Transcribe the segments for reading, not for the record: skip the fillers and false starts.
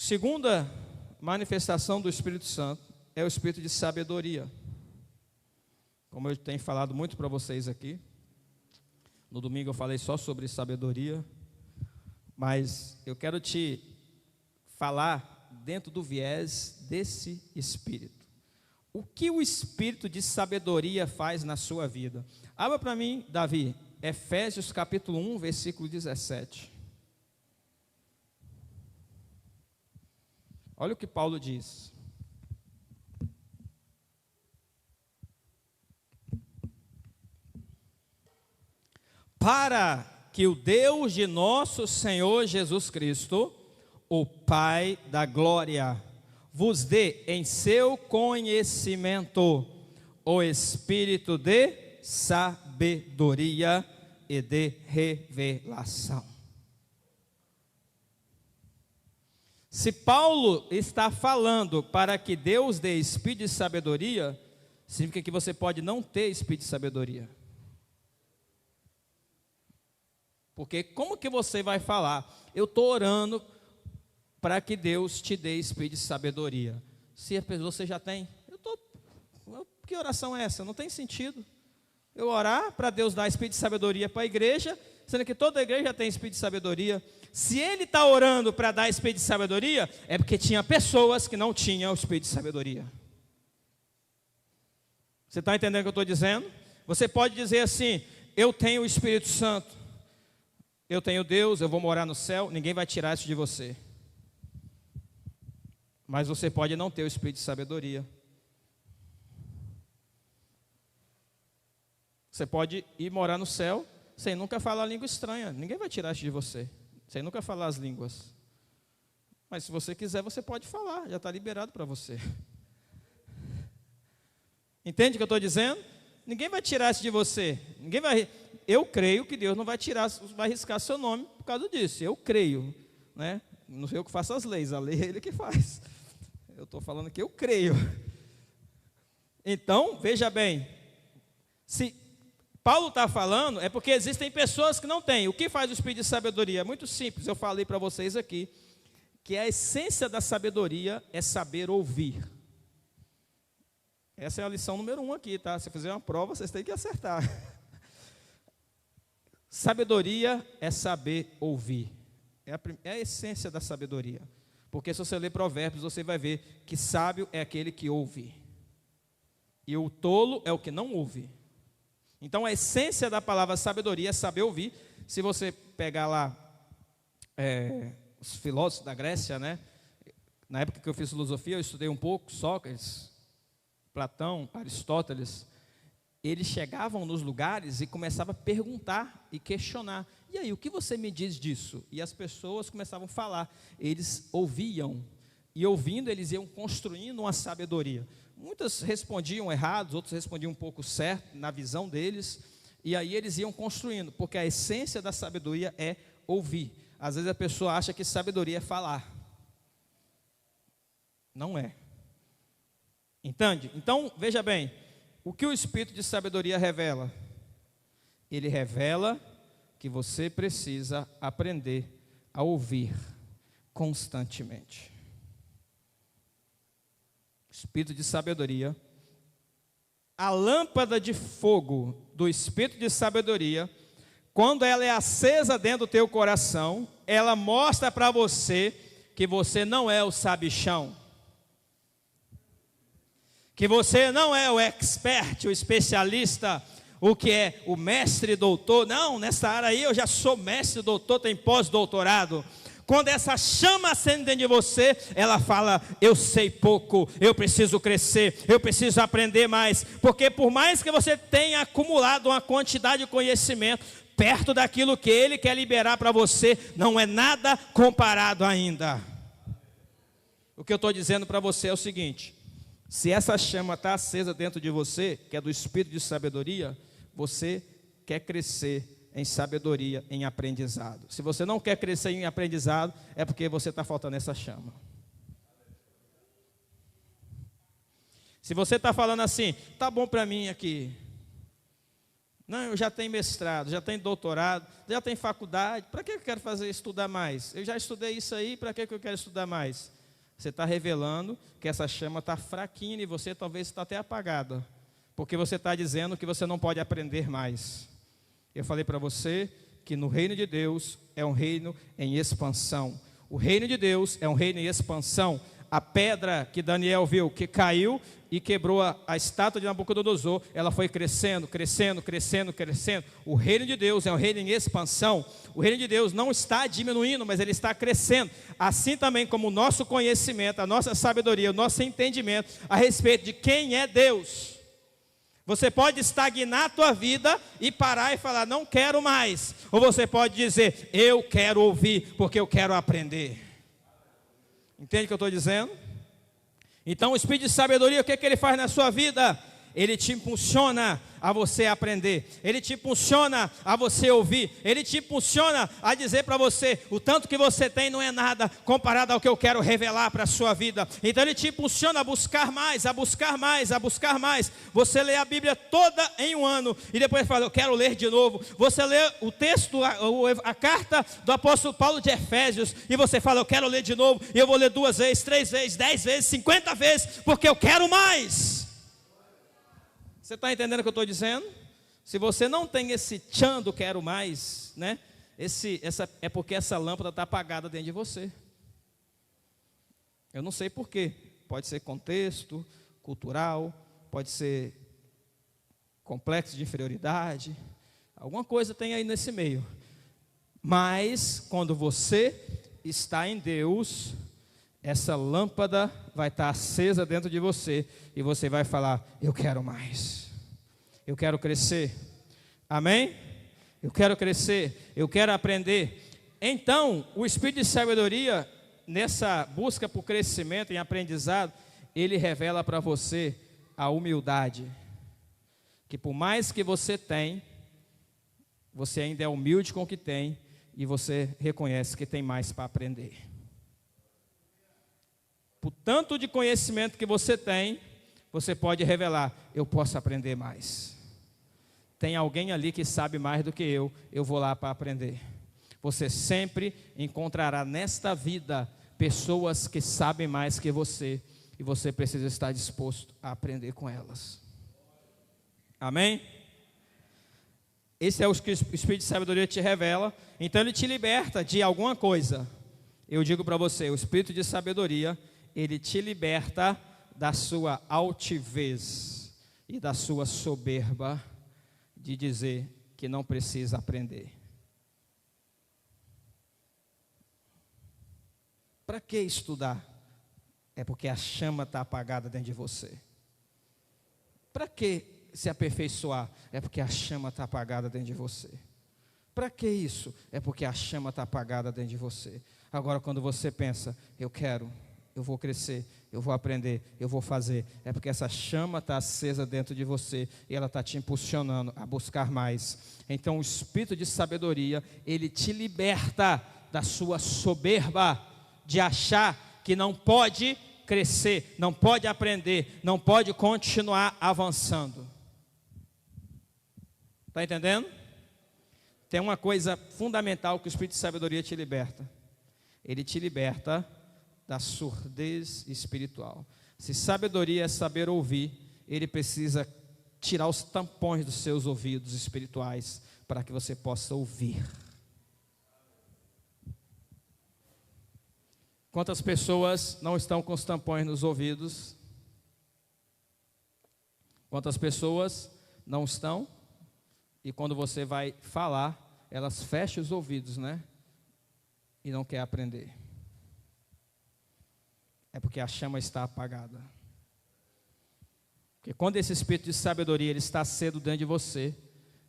Segunda manifestação do Espírito Santo é o espírito de sabedoria. Como eu tenho falado muito para vocês aqui, no domingo eu falei só sobre sabedoria, mas eu quero te falar dentro do viés desse espírito. O que o espírito de sabedoria faz na sua vida? Abra para mim, Davi, Efésios capítulo 1, versículo 17. Olha o que Paulo diz. Para que o Deus de nosso Senhor Jesus Cristo, o Pai da glória, vos dê em seu conhecimento o espírito de sabedoria e de revelação. Se Paulo está falando para que Deus dê espírito de sabedoria, significa que você pode não ter espírito de sabedoria. Porque como que você vai falar? Eu estou orando para que Deus te dê espírito de sabedoria. Se você já tem, que oração é essa? Não tem sentido. Eu orar para Deus dar espírito de sabedoria para a igreja, sendo que toda a igreja já tem espírito de sabedoria. Se ele está orando para dar espírito de sabedoria, é porque tinha pessoas que não tinham o espírito de sabedoria. Você está entendendo o que eu estou dizendo? Você pode dizer assim: eu tenho o Espírito Santo, eu tenho Deus, eu vou morar no céu, ninguém vai tirar isso de você. Mas você pode não ter o espírito de sabedoria. Você pode ir morar no céu sem nunca falar língua estranha, ninguém vai tirar isso de você. Sem nunca falar as línguas. Mas se você quiser, você pode falar, já está liberado para você. Entende o que eu estou dizendo? Ninguém vai tirar isso de você. Eu creio que Deus não vai tirar, vai riscar seu nome por causa disso. Eu creio, né? Não sei eu que faço as leis, a lei é Ele que faz. Eu estou falando que eu creio. Então, veja bem, se Paulo está falando, é porque existem pessoas que não têm. O que faz o espírito de sabedoria? É muito simples, eu falei para vocês aqui, que a essência da sabedoria é saber ouvir. Essa é a lição número 1 aqui, tá? Se fizer uma prova, vocês têm que acertar. Sabedoria é saber ouvir. É a essência da sabedoria. Porque se você ler Provérbios, você vai ver que sábio é aquele que ouve. E o tolo é o que não ouve. Então a essência da palavra sabedoria é saber ouvir. Se você pegar lá os filósofos da Grécia, né? Na época que eu fiz filosofia, eu estudei um pouco, Sócrates, Platão, Aristóteles. Eles chegavam nos lugares e começavam a perguntar e questionar. E aí, o que você me diz disso? E as pessoas começavam a falar. Eles ouviam. E ouvindo, eles iam construindo uma sabedoria. Muitos respondiam errados, outros respondiam um pouco certo, na visão deles. E aí eles iam construindo. Porque a essência da sabedoria é ouvir. Às vezes a pessoa acha que sabedoria é falar. Não é. Entende? Então, veja bem. O que o espírito de sabedoria revela? Ele revela que você precisa aprender a ouvir constantemente. Espírito de sabedoria. A lâmpada de fogo do espírito de sabedoria, quando ela é acesa dentro do teu coração, ela mostra para você que você não é o sabichão. Que você não é o expert, o especialista, o que é o mestre doutor. Não, nessa área aí eu já sou mestre doutor, tenho pós-doutorado. Quando essa chama acende dentro de você, ela fala: eu sei pouco, eu preciso crescer, eu preciso aprender mais. Porque por mais que você tenha acumulado uma quantidade de conhecimento, perto daquilo que Ele quer liberar para você, não é nada comparado ainda. O que eu estou dizendo para você é o seguinte: se essa chama está acesa dentro de você, que é do espírito de sabedoria, você quer crescer em sabedoria, em aprendizado. Se você não quer crescer em aprendizado, é porque você está faltando essa chama. Se você está falando assim: tá bom para mim aqui, Não, eu já tenho mestrado, já tenho doutorado, já tenho faculdade. Para que eu quero estudar mais? Eu já estudei isso aí, para que eu quero estudar mais? Você está revelando que essa chama está fraquinha e você talvez está até apagada. Porque você está dizendo que você não pode aprender mais. Eu falei para você que no reino de Deus é um reino em expansão. O reino de Deus é um reino em expansão. A pedra que Daniel viu, que caiu e quebrou a estátua de Nabucodonosor, ela foi crescendo, crescendo, crescendo, crescendo. O reino de Deus é um reino em expansão. O reino de Deus não está diminuindo, mas ele está crescendo. Assim também como o nosso conhecimento, a nossa sabedoria, o nosso entendimento a respeito de quem é Deus. Você pode estagnar a tua vida e parar e falar, não quero mais. Ou você pode dizer, eu quero ouvir, porque eu quero aprender. Entende o que eu estou dizendo? Então o Espírito de sabedoria, o que ele faz na sua vida? Ele te impulsiona a você aprender. Ele te impulsiona a você ouvir. Ele te impulsiona a dizer para você, o tanto que você tem não é nada comparado ao que eu quero revelar para a sua vida. Então ele te impulsiona a buscar mais, a buscar mais, a buscar mais. Você lê a Bíblia toda em um ano e depois fala, eu quero ler de novo. Você lê o texto, a carta do apóstolo Paulo de Efésios e você fala, eu quero ler de novo. E eu vou ler 2 vezes, 3 vezes, 10 vezes, 50 vezes, porque eu quero mais. Você está entendendo o que eu estou dizendo? Se você não tem esse tchan do quero mais, né? É porque essa lâmpada está apagada dentro de você. Eu não sei porquê. Pode ser contexto cultural, pode ser complexo de inferioridade. Alguma coisa tem aí nesse meio. Mas quando você está em Deus, essa lâmpada vai estar acesa dentro de você e você vai falar, eu quero mais, eu quero crescer, amém? Eu quero crescer, eu quero aprender. Então, o Espírito de sabedoria, nessa busca por crescimento em aprendizado, ele revela para você a humildade, que por mais que você tem, você ainda é humilde com o que tem e você reconhece que tem mais para aprender. Por tanto de conhecimento que você tem, você pode revelar, eu posso aprender mais. Tem alguém ali que sabe mais do que eu vou lá para aprender. Você sempre encontrará nesta vida pessoas que sabem mais que você e você precisa estar disposto a aprender com elas. Amém? Esse é o que o Espírito de sabedoria te revela. Então ele te liberta de alguma coisa. Eu digo para você, o Espírito de sabedoria, ele te liberta da sua altivez e da sua soberba de dizer que não precisa aprender. Para que estudar? É porque a chama está apagada dentro de você. Para que se aperfeiçoar? É porque a chama está apagada dentro de você. Para que isso? É porque a chama está apagada dentro de você. Agora quando você pensa, eu vou crescer, eu vou aprender, eu vou fazer. É porque essa chama está acesa dentro de você e ela está te impulsionando a buscar mais. Então o Espírito de sabedoria, ele te liberta da sua soberba, de achar que não pode crescer, não pode aprender, não pode continuar avançando. Está entendendo? Tem uma coisa fundamental que o Espírito de sabedoria te liberta. Ele te liberta da surdez espiritual. Se sabedoria é saber ouvir, ele precisa tirar os tampões dos seus ouvidos espirituais para que você possa ouvir. Quantas pessoas não estão com os tampões nos ouvidos? Quantas pessoas não estão? E quando você vai falar, elas fecham os ouvidos, né? E não quer aprender. É porque a chama está apagada. Porque quando esse Espírito de sabedoria ele está aceso dentro de você,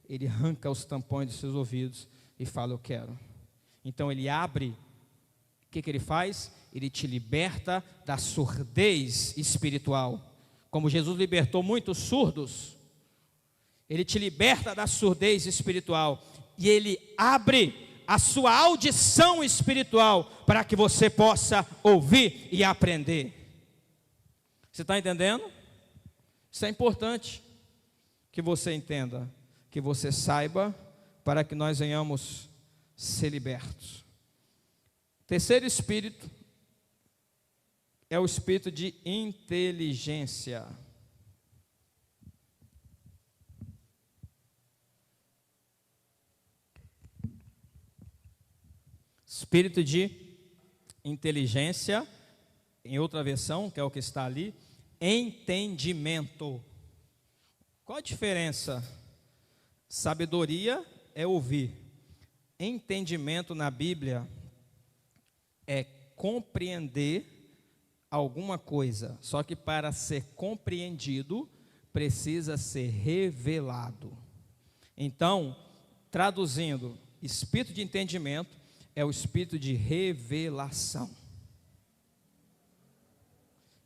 ele arranca os tampões dos seus ouvidos e fala, eu quero. Então ele abre. O que ele faz? Ele te liberta da surdez espiritual. Como Jesus libertou muitos surdos, ele te liberta da surdez espiritual. E ele abre a sua audição espiritual para que você possa ouvir e aprender. Você está entendendo? Isso é importante que você entenda. que você saiba, para que nós venhamos ser libertos. Terceiro espírito é o espírito de inteligência. Espírito de inteligência, em outra versão, que é o que está ali, entendimento. Qual a diferença? Sabedoria é ouvir. Entendimento na Bíblia é compreender alguma coisa, só que para ser compreendido, precisa ser revelado. Então, traduzindo, espírito de entendimento é o espírito de revelação.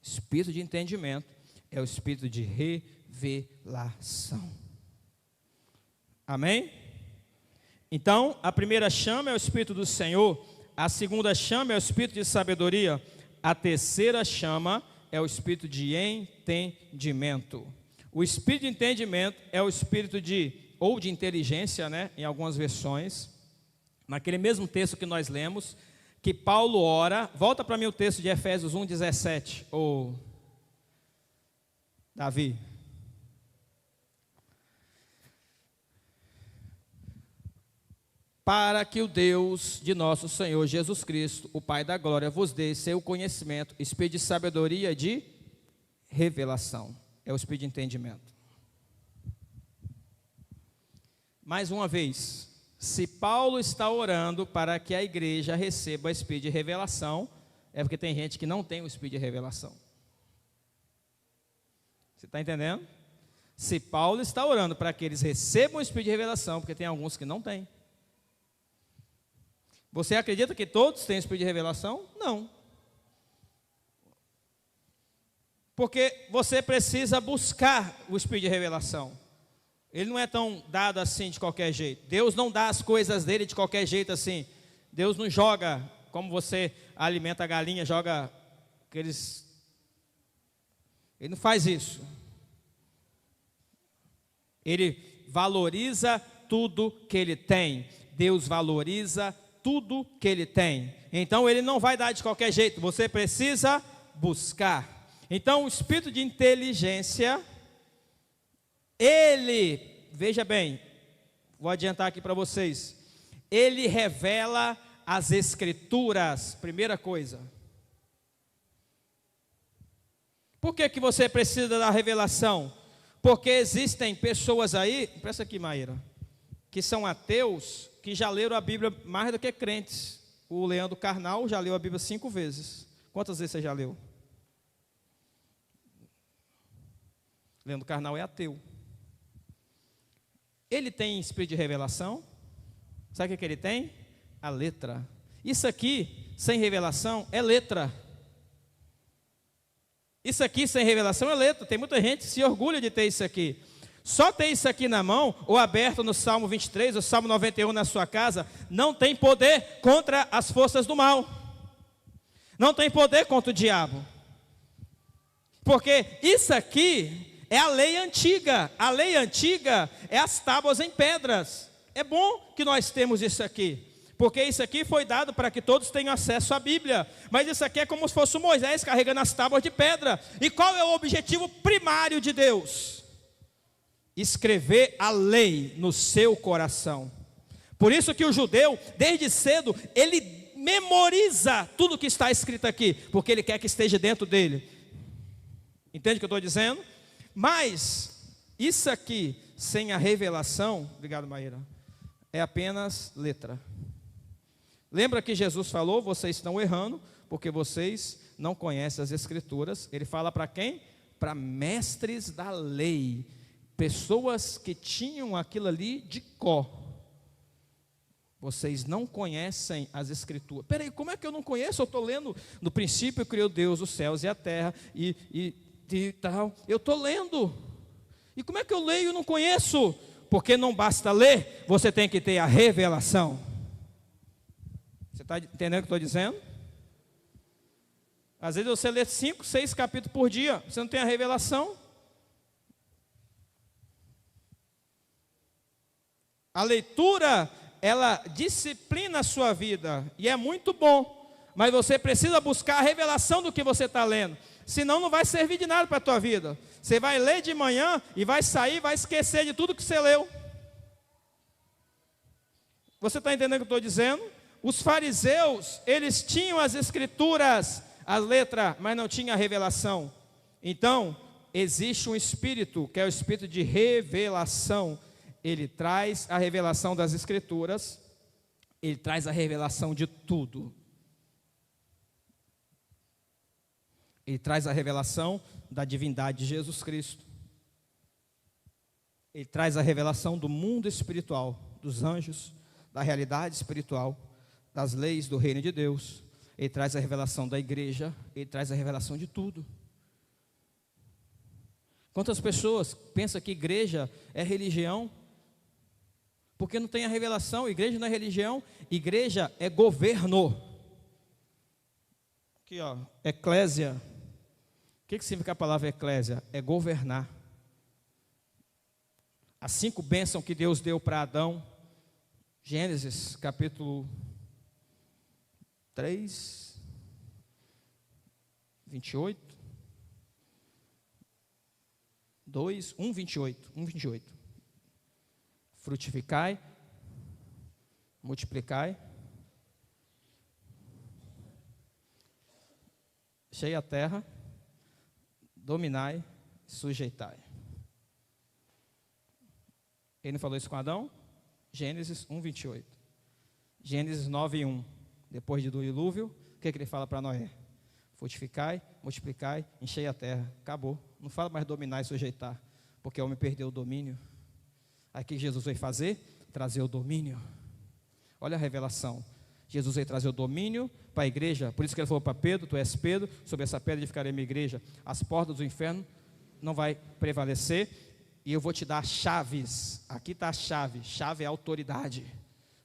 Espírito de entendimento é o espírito de revelação. Amém? Então, a primeira chama é o espírito do Senhor, a segunda chama é o espírito de sabedoria, a terceira chama é o espírito de entendimento. O espírito de entendimento é o espírito ou de inteligência, né, em algumas versões. Naquele mesmo texto que nós lemos, que Paulo ora, volta para mim o texto de Efésios 1:17, ou Davi. Para que o Deus de nosso Senhor Jesus Cristo, o Pai da glória, vos dê seu conhecimento, espírito de sabedoria e de revelação. É o espírito de entendimento. Mais uma vez, se Paulo está orando para que a igreja receba o espírito de revelação, é porque tem gente que não tem o espírito de revelação. Você está entendendo? Se Paulo está orando para que eles recebam o espírito de revelação, porque tem alguns que não têm. Você acredita que todos têm espírito de revelação? Não. Porque você precisa buscar o espírito de revelação. Ele não é tão dado assim de qualquer jeito. Deus não dá as coisas dele de qualquer jeito assim. Deus não joga, como você alimenta a galinha, joga aqueles... Ele não faz isso. Ele valoriza tudo que ele tem. Deus valoriza tudo que ele tem. Então ele não vai dar de qualquer jeito. Você precisa buscar. Então o espírito de inteligência, ele, veja bem, vou adiantar aqui para vocês, ele revela as escrituras, primeira coisa. Por que que você precisa da revelação? Porque existem pessoas aí, presta aqui, Maíra, que são ateus, que já leram a Bíblia mais do que crentes. O Leandro Carnal já leu a Bíblia 5 vezes. Quantas vezes você já leu? Leandro Carnal é ateu. Ele tem espírito de revelação. Sabe o que ele tem? A letra. Isso aqui, sem revelação, é letra. Isso aqui, sem revelação, é letra. Tem muita gente que se orgulha de ter isso aqui. Só ter isso aqui na mão, ou aberto no Salmo 23, ou Salmo 91 na sua casa, não tem poder contra as forças do mal. Não tem poder contra o diabo. Porque isso aqui é a lei antiga. A lei antiga é as tábuas em pedras. É bom que nós temos isso aqui. Porque isso aqui foi dado para que todos tenham acesso à Bíblia. Mas isso aqui é como se fosse o Moisés carregando as tábuas de pedra. E qual é o objetivo primário de Deus? Escrever a lei no seu coração. Por isso que o judeu, desde cedo, ele memoriza tudo que está escrito aqui, porque ele quer que esteja dentro dele. Entende o que eu estou dizendo? Mas isso aqui, sem a revelação, obrigado, Maíra, é apenas letra. Lembra que Jesus falou, vocês estão errando, porque vocês não conhecem as escrituras. Ele fala para quem? Para mestres da lei. Pessoas que tinham aquilo ali de cor. Vocês não conhecem as escrituras. Peraí, como é que eu não conheço? Eu estou lendo. No princípio criou Deus os céus e a terra e tal. Eu estou lendo. E como é que eu leio e não conheço? Porque não basta ler, você tem que ter a revelação. Você está entendendo o que eu estou dizendo? Às vezes você lê 5, 6 capítulos por dia, você não tem a revelação. A leitura, ela disciplina a sua vida, e é muito bom, mas você precisa buscar a revelação do que você está lendo, senão não vai servir de nada para a tua vida. Você vai ler de manhã e vai sair, vai esquecer de tudo que você leu. Você está entendendo o que eu estou dizendo? Os fariseus, eles tinham as escrituras, as letras, mas não tinham a revelação. Então, existe um espírito, que é o espírito de revelação. Ele traz a revelação das escrituras, ele traz a revelação de tudo. Ele traz a revelação da divindade de Jesus Cristo. Ele traz a revelação do mundo espiritual, dos anjos, da realidade espiritual, das leis do reino de Deus. Ele traz a revelação da igreja, ele traz a revelação de tudo. Quantas pessoas pensam que igreja é religião? Porque não tem a revelação. Igreja não é religião, igreja é governo. Aqui ó, eclésia. O que significa a palavra eclésia? É governar. As 5 bênçãos que Deus deu para Adão, Gênesis capítulo 3, 28, 28. Frutificai, multiplicai, enchei a terra, dominai, sujeitai. Ele não falou isso com Adão? Gênesis 1, 28. Gênesis 9, 1. Depois do dilúvio, o que ele fala para Noé? Frutificai, multiplicai, enchei a terra. Acabou. Não fala mais dominar e sujeitar, porque o homem perdeu o domínio. Aí o que Jesus veio fazer? Trazer o domínio. Olha a revelação. Jesus veio trazer o domínio para a igreja. Por isso que ele falou para Pedro: tu és Pedro, sobre essa pedra edificarei minha igreja. As portas do inferno não vai prevalecer. E eu vou te dar chaves. Aqui está a chave. Chave é autoridade.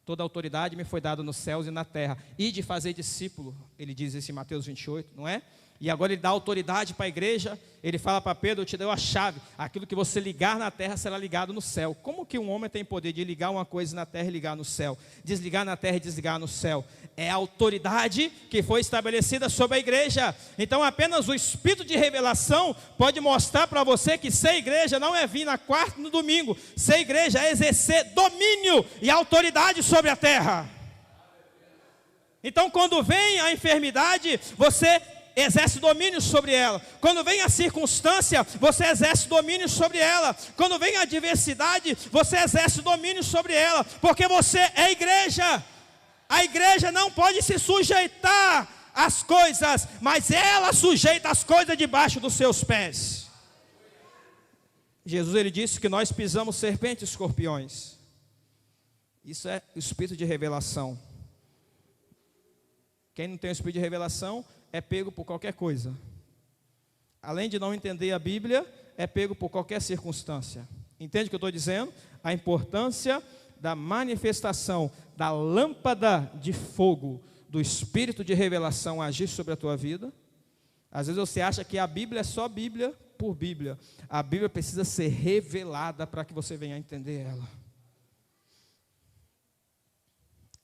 Toda autoridade me foi dada nos céus e na terra. E de fazer discípulo. Ele diz isso em Mateus 28, não é? E agora ele dá autoridade para a igreja. Ele fala para Pedro: eu te dei a chave. Aquilo que você ligar na terra será ligado no céu. Como que um homem tem poder de ligar uma coisa na terra e ligar no céu? Desligar na terra e desligar no céu. É a autoridade que foi estabelecida sobre a igreja. Então apenas o espírito de revelação pode mostrar para você que ser igreja não é vir na quarta e no domingo. Ser igreja é exercer domínio e autoridade sobre a terra. Então quando vem a enfermidade, você exerce domínio sobre ela. Quando vem a circunstância, você exerce domínio sobre ela. Quando vem a adversidade, você exerce domínio sobre ela, porque você é igreja. A igreja não pode se sujeitar às coisas, mas ela sujeita as coisas debaixo dos seus pés. Jesus, ele disse que nós pisamos serpentes e escorpiões. Isso é o espírito de revelação. Quem não tem o espírito de revelação é pego por qualquer coisa. Além de não entender a Bíblia, é pego por qualquer circunstância. Entende o que eu estou dizendo? A importância da manifestação da lâmpada de fogo do espírito de revelação agir sobre a tua vida. Às vezes você acha que a Bíblia é só Bíblia por Bíblia. A Bíblia precisa ser revelada para que você venha a entender ela.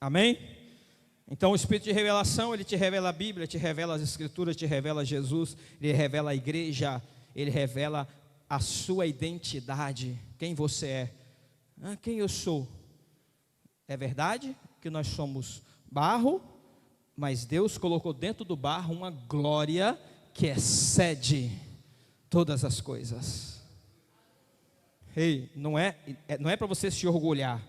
Amém? Então o espírito de revelação, ele te revela a Bíblia, te revela as Escrituras, te revela Jesus, ele revela a igreja, ele revela a sua identidade, quem você é. Quem eu sou? É verdade que nós somos barro, mas Deus colocou dentro do barro uma glória que excede todas as coisas. Ei, não é para você se orgulhar,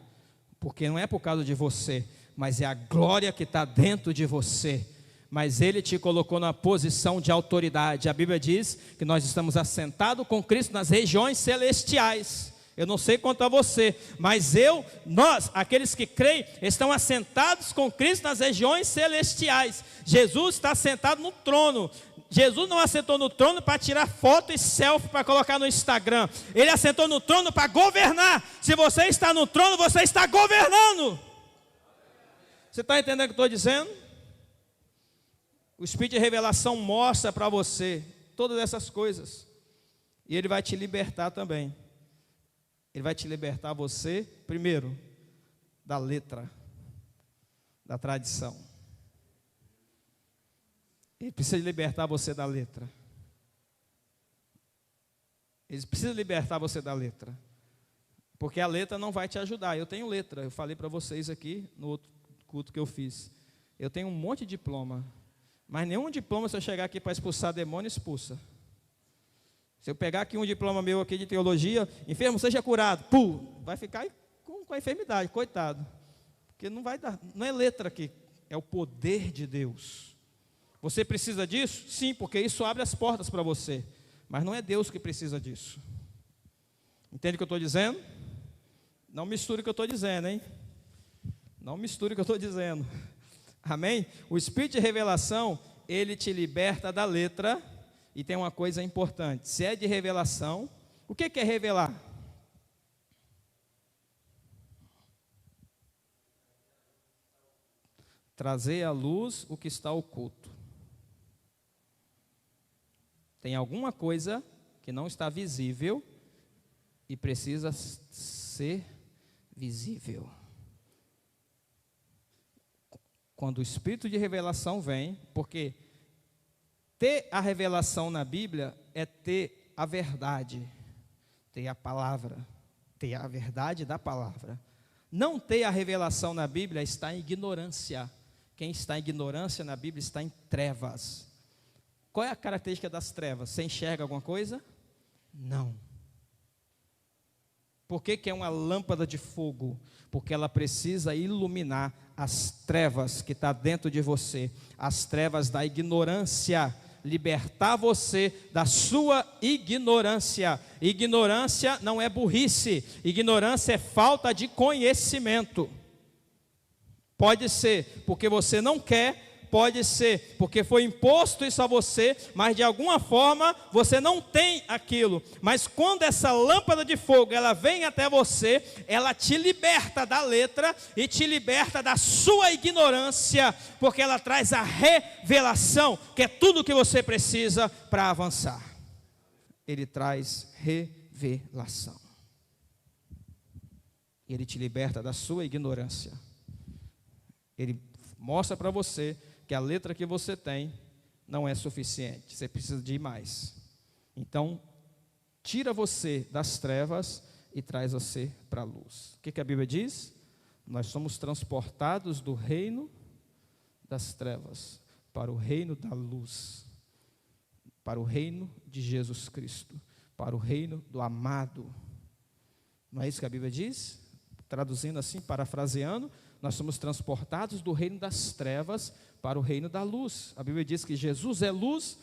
porque não é por causa de você, mas é a glória que está dentro de você. Mas Ele te colocou na posição de autoridade. A Bíblia diz que nós estamos assentados com Cristo nas regiões celestiais. Eu não sei quanto a você, mas nós, aqueles que creem, estão assentados com Cristo nas regiões celestiais. Jesus está sentado no trono. Jesus não assentou no trono para tirar foto e selfie para colocar no Instagram. Ele assentou no trono para governar. Se você está no trono, você está governando. Você está entendendo o que eu estou dizendo? O Espírito de revelação mostra para você todas essas coisas. E ele vai te libertar também. Ele vai te libertar você, primeiro, da letra, da tradição. Ele precisa libertar você da letra. Ele precisa libertar você da letra. Porque a letra não vai te ajudar. Eu tenho letra, eu falei para vocês aqui no outro culto que eu fiz. Eu tenho um monte de diploma. Mas nenhum diploma, se eu chegar aqui para expulsar demônio, expulsa. Se eu pegar aqui um diploma meu aqui de teologia, enfermo, seja curado, vai ficar com a enfermidade, coitado. Porque não vai dar, não é letra aqui, é o poder de Deus. Você precisa disso? Sim, porque isso abre as portas para você. Mas não é Deus que precisa disso. Entende o que eu estou dizendo? Não misture o que eu estou dizendo, hein? Não misture o que eu estou dizendo. Amém? O Espírito de revelação, ele te liberta da letra. E tem uma coisa importante. Se é de revelação, o que é revelar? Trazer à luz o que está oculto. Tem alguma coisa que não está visível e precisa ser visível. Quando o Espírito de revelação vem, porque ter a revelação na Bíblia é ter a verdade, ter a palavra, ter a verdade da palavra. Não ter a revelação na Bíblia está em ignorância. Quem está em ignorância na Bíblia está em trevas. Qual é a característica das trevas? Você enxerga alguma coisa? Não. Por que é uma lâmpada de fogo? Porque ela precisa iluminar as trevas que está dentro de você, as trevas da ignorância, libertar você da sua ignorância. Ignorância não é burrice, ignorância é falta de conhecimento. Pode ser porque você não quer, pode ser porque foi imposto isso a você, mas de alguma forma você não tem aquilo. Mas quando essa lâmpada de fogo, ela vem até você, ela te liberta da letra e te liberta da sua ignorância, porque ela traz a revelação, que é tudo o que você precisa para avançar. Ele traz revelação. Ele te liberta da sua ignorância. Ele mostra para você que a letra que você tem não é suficiente, você precisa de mais. Então, tira você das trevas e traz você para a luz. O que a Bíblia diz? Nós somos transportados do reino das trevas para o reino da luz, para o reino de Jesus Cristo, para o reino do amado. Não é isso que a Bíblia diz? Traduzindo assim, parafraseando, nós somos transportados do reino das trevas para o reino da luz. A Bíblia diz que Jesus é luz,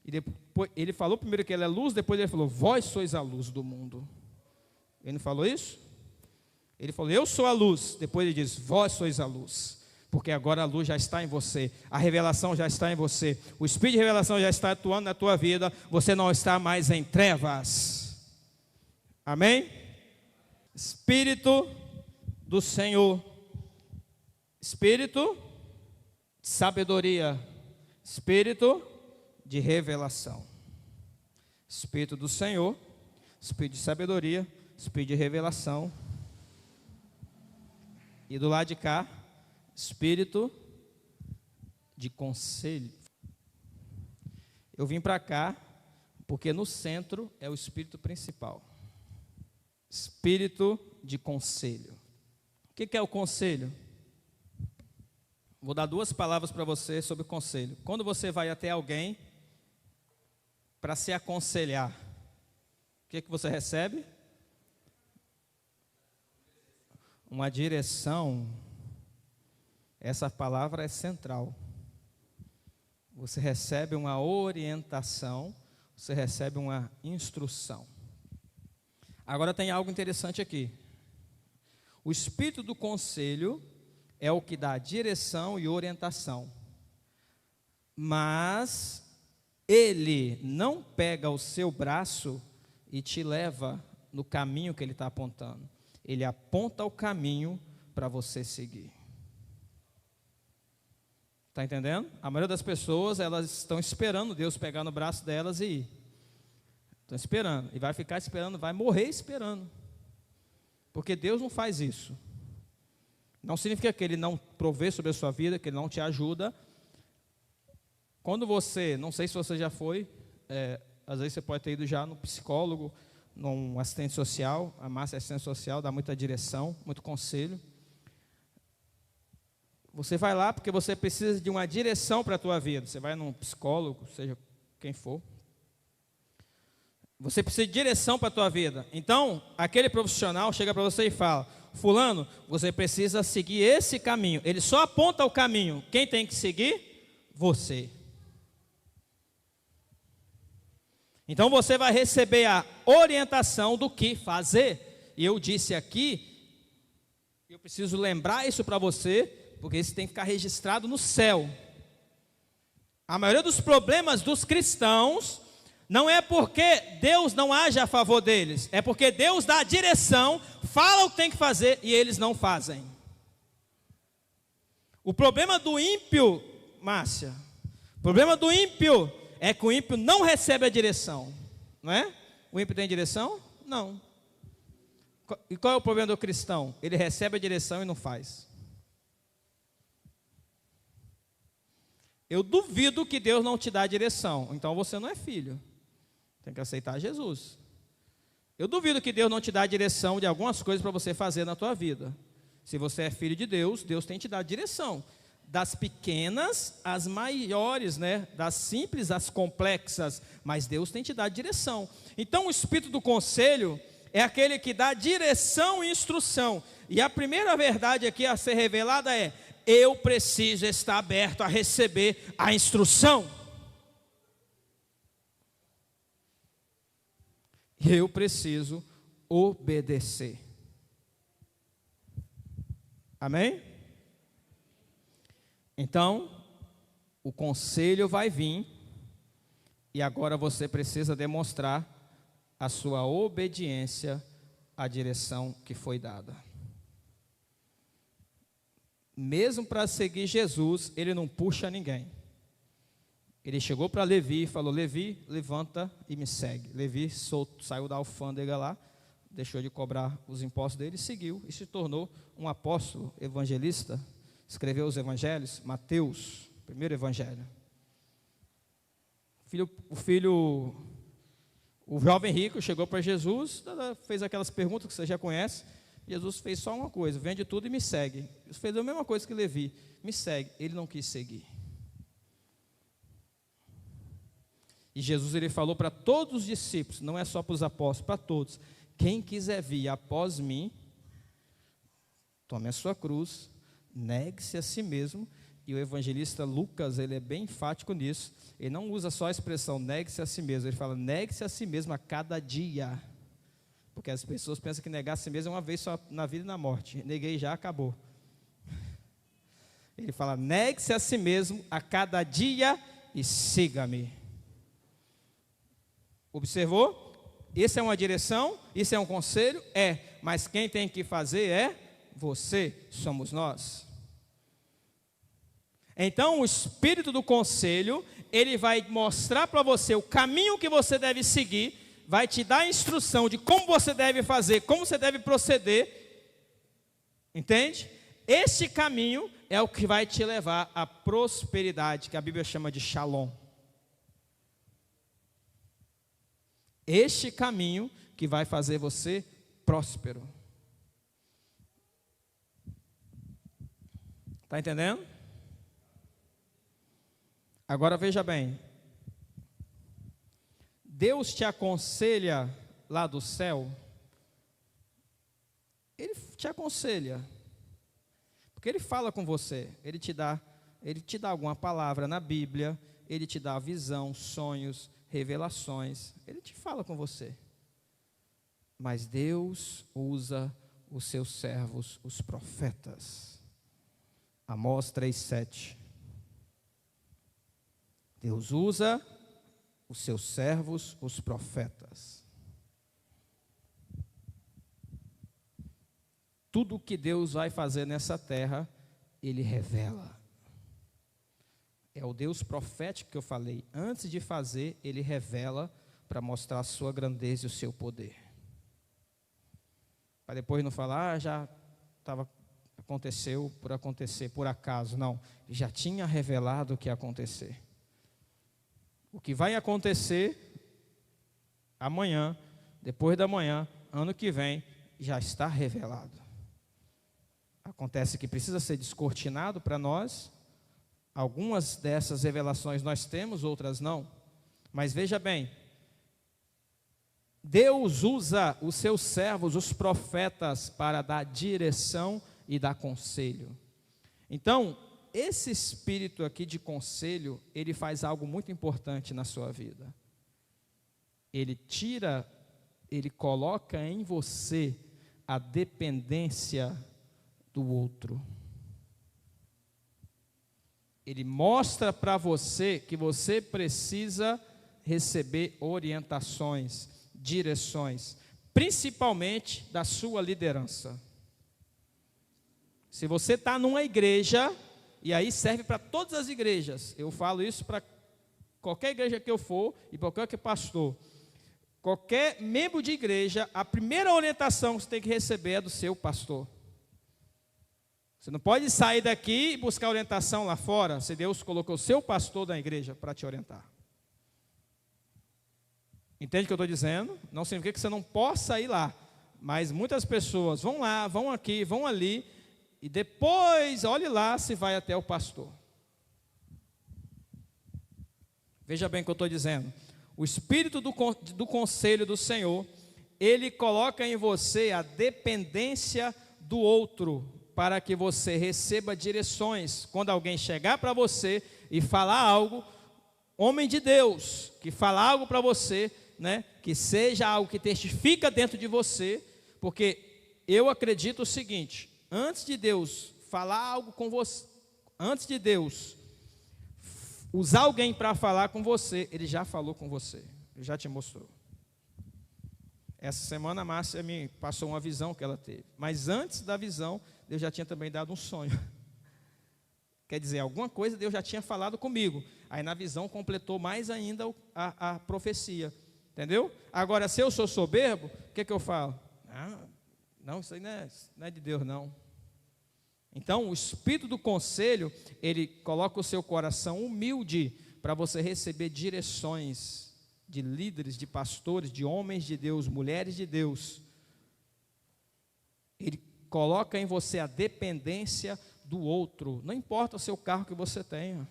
e depois, ele falou primeiro que ele é luz, depois ele falou, vós sois a luz do mundo. Ele não falou isso? Ele falou, eu sou a luz. Depois ele diz, vós sois a luz. Porque agora a luz já está em você, a revelação já está em você, o Espírito de revelação já está atuando na tua vida, você não está mais em trevas. Amém? Espírito do Senhor. Espírito de sabedoria, espírito de revelação. Espírito do Senhor, espírito de sabedoria, espírito de revelação. E do lado de cá, espírito de conselho. Eu vim para cá porque no centro é o espírito principal. Espírito de conselho. O que é o conselho? Vou dar duas palavras para você sobre o conselho. Quando você vai até alguém para se aconselhar, o que você recebe? Uma direção. Essa palavra é central. Você recebe uma orientação, você recebe uma instrução. Agora tem algo interessante aqui. O espírito do conselho é o que dá direção e orientação. Mas ele não pega o seu braço e te leva no caminho que ele está apontando. Ele aponta o caminho para você seguir. Está entendendo? A maioria das pessoas, elas estão esperando Deus pegar no braço delas e ir. Estão esperando. E vai ficar esperando, vai morrer esperando. Porque Deus não faz isso. Não significa que ele não provê sobre a sua vida, que ele não te ajuda. Quando você, não sei se você já foi, às vezes você pode ter ido já no psicólogo, num assistente social. A Márcia é assistente social, dá muita direção, muito conselho. Você vai lá porque você precisa de uma direção para a tua vida. Você vai num psicólogo, seja quem for. Você precisa de direção para a tua vida. Então, aquele profissional chega para você e fala: fulano, você precisa seguir esse caminho. Ele só aponta o caminho. Quem tem que seguir? Você. Então você vai receber a orientação do que fazer. E eu disse aqui, eu preciso lembrar isso para você, porque isso tem que ficar registrado no céu. A maioria dos problemas dos cristãos não é porque Deus não age a favor deles, é porque Deus dá a direção, fala o que tem que fazer e eles não fazem. O problema do ímpio, Márcia, o problema do ímpio é que o ímpio não recebe a direção, não é? O ímpio tem direção? Não. E qual é o problema do cristão? Ele recebe a direção e não faz. Eu duvido que Deus não te dá a direção, então você não é filho. Tem que aceitar Jesus. Eu duvido que Deus não te dá a direção de algumas coisas para você fazer na tua vida. Se você é filho de Deus, Deus tem te dado direção. Das pequenas às maiores, né? Das simples às complexas, mas Deus tem te dado direção. Então o espírito do conselho é aquele que dá direção e instrução. E a primeira verdade aqui a ser revelada é: eu preciso estar aberto a receber a instrução. Eu preciso obedecer. Amém? Então, o conselho vai vir, e agora você precisa demonstrar a sua obediência à direção que foi dada. Mesmo para seguir Jesus, ele não puxa ninguém. Ele chegou para Levi e falou: Levi, levanta e me segue. Levi saiu da alfândega lá, deixou de cobrar os impostos dele, seguiu e se tornou um apóstolo, evangelista. Escreveu os evangelhos, Mateus, primeiro evangelho. O jovem rico chegou para Jesus, fez aquelas perguntas que você já conhece. Jesus fez só uma coisa: vende tudo e me segue. Ele fez a mesma coisa que Levi: me segue. Ele não quis seguir. E Jesus, ele falou para todos os discípulos, não é só para os apóstolos, para todos: quem quiser vir após mim, tome a sua cruz, negue-se a si mesmo. E o evangelista Lucas, ele é bem enfático nisso. Ele não usa só a expressão negue-se a si mesmo, ele fala negue-se a si mesmo a cada dia. Porque as pessoas pensam que negar a si mesmo é uma vez só na vida e na morte. Neguei já, acabou. Ele fala negue-se a si mesmo a cada dia e siga-me. Observou? Isso é uma direção, isso é um conselho? É, mas quem tem que fazer é você, somos nós. Então o espírito do conselho, ele vai mostrar para você o caminho que você deve seguir, vai te dar a instrução de como você deve fazer, como você deve proceder, entende? Esse caminho é o que vai te levar à prosperidade, que a Bíblia chama de Shalom. Este caminho que vai fazer você próspero. Está entendendo? Agora veja bem. Deus te aconselha lá do céu. Ele te aconselha. Porque Ele fala com você. Ele te dá alguma palavra na Bíblia. Ele te dá visão, sonhos, revelações. Ele te fala com você. Mas Deus usa os seus servos, os profetas. Amós 3:7. Deus usa os seus servos, os profetas. Tudo que Deus vai fazer nessa terra, Ele revela. É o Deus profético que eu falei. Antes de fazer, Ele revela para mostrar a sua grandeza e o seu poder. Para depois não falar, já estava aconteceu por acontecer, por acaso. Não, já tinha revelado o que ia acontecer. O que vai acontecer amanhã, depois da manhã, ano que vem, já está revelado. Acontece que precisa ser descortinado para nós. Algumas dessas revelações nós temos, outras não. Mas veja bem, Deus usa os seus servos, os profetas, para dar direção e dar conselho. Então, esse espírito aqui de conselho, ele faz algo muito importante na sua vida. Ele coloca em você a dependência do outro. Ele mostra para você que você precisa receber orientações, direções, principalmente da sua liderança. Se você está numa igreja, e aí serve para todas as igrejas, eu falo isso para qualquer igreja que eu for e para qualquer pastor, qualquer membro de igreja, a primeira orientação que você tem que receber é do seu pastor. Você não pode sair daqui e buscar orientação lá fora, se Deus colocou o seu pastor da igreja para te orientar. Entende o que eu estou dizendo? Não significa que você não possa ir lá, mas muitas pessoas vão lá, vão aqui, vão ali, e depois, olhe lá se vai até o pastor. Veja bem o que eu estou dizendo. O espírito do conselho do Senhor, ele coloca em você a dependência do outro, para que você receba direções. Quando alguém chegar para você e falar algo, homem de Deus, que fala algo para você, né, que seja algo que testifica dentro de você, porque eu acredito o seguinte: antes de Deus falar algo com você, antes de Deus usar alguém para falar com você, Ele já falou com você, Ele já te mostrou. Essa semana a Márcia me passou uma visão que ela teve, mas antes da visão, Deus já tinha também dado um sonho. Quer dizer, alguma coisa Deus já tinha falado comigo, aí na visão completou mais ainda a profecia, entendeu? Agora, se eu sou soberbo, o que eu falo? Não, isso aí não é de Deus, não. Então, o espírito do conselho, ele coloca o seu coração humilde para você receber direções de líderes, de pastores, de homens de Deus, mulheres de Deus. Ele coloca em você a dependência do outro, não importa o seu carro que você tenha.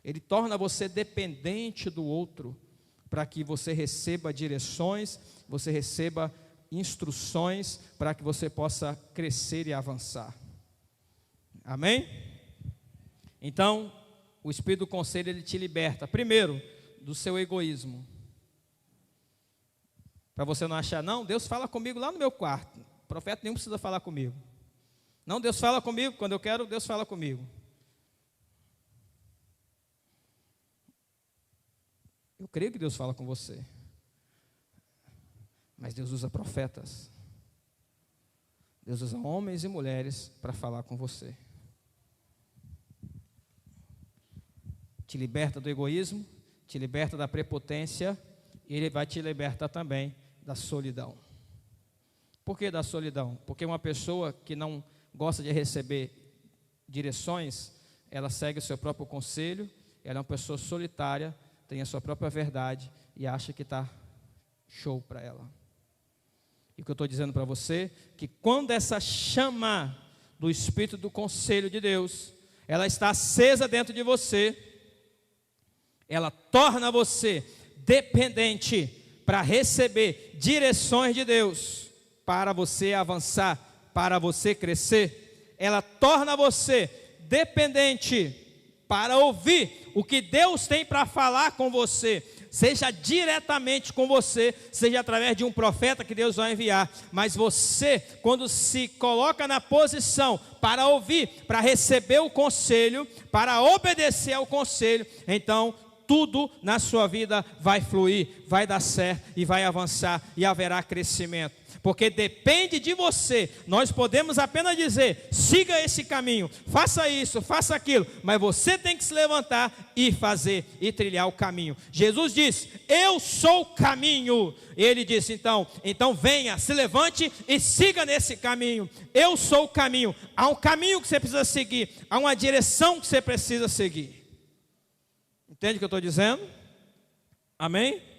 Ele torna você dependente do outro, para que você receba direções, você receba instruções, para que você possa crescer e avançar. Amém? Então, o espírito do conselho, ele te liberta, primeiro, do seu egoísmo. Para você não achar, não, Deus fala comigo lá no meu quarto, o profeta nenhum precisa falar comigo. Não, Deus fala comigo, quando eu quero, Deus fala comigo. Eu creio que Deus fala com você, mas Deus usa profetas, Deus usa homens e mulheres para falar com você. Te liberta do egoísmo, te liberta da prepotência, e Ele vai te libertar também da solidão. Por que da solidão? Porque uma pessoa que não gosta de receber direções, ela segue o seu próprio conselho, ela é uma pessoa solitária, tem a sua própria verdade e acha que está show para ela. E o que eu estou dizendo para você, que quando essa chama do Espírito do Conselho de Deus, ela está acesa dentro de você, ela torna você dependente para receber direções de Deus, para você avançar, para você crescer. Ela torna você dependente para ouvir o que Deus tem para falar com você, seja diretamente com você, seja através de um profeta que Deus vai enviar, mas você, quando se coloca na posição para ouvir, para receber o conselho, para obedecer ao conselho, então tudo na sua vida vai fluir, vai dar certo e vai avançar e haverá crescimento. Porque depende de você. Nós podemos apenas dizer, siga esse caminho, faça isso, faça aquilo, mas você tem que se levantar e fazer e trilhar o caminho. Jesus disse, eu sou o caminho. Ele disse, então venha, se levante e siga nesse caminho. Eu sou o caminho. Há um caminho que você precisa seguir, há uma direção que você precisa seguir. Entende o que eu estou dizendo? Amém?